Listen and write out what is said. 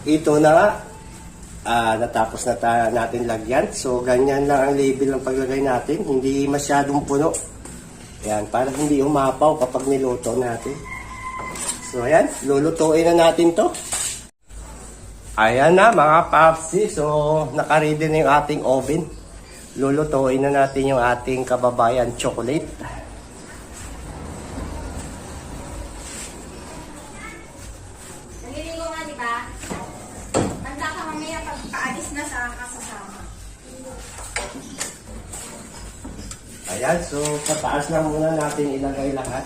ito na nga, natapos na natin lagyan. So, ganyan lang ang label ng paglagay natin. Hindi masyadong puno. Yan, para hindi umapaw kapag niluto natin. So, ayan, lulutuin na natin to. Ayan na mga papsi. So, nakaready na yung ating oven. Lulutuin na natin yung ating kababayan chocolate. Naliligo nga, di ba? Handa ka mamaya pagkaalis na sa kasasama. Ayan, so sa taas na muna natin ilagay lahat.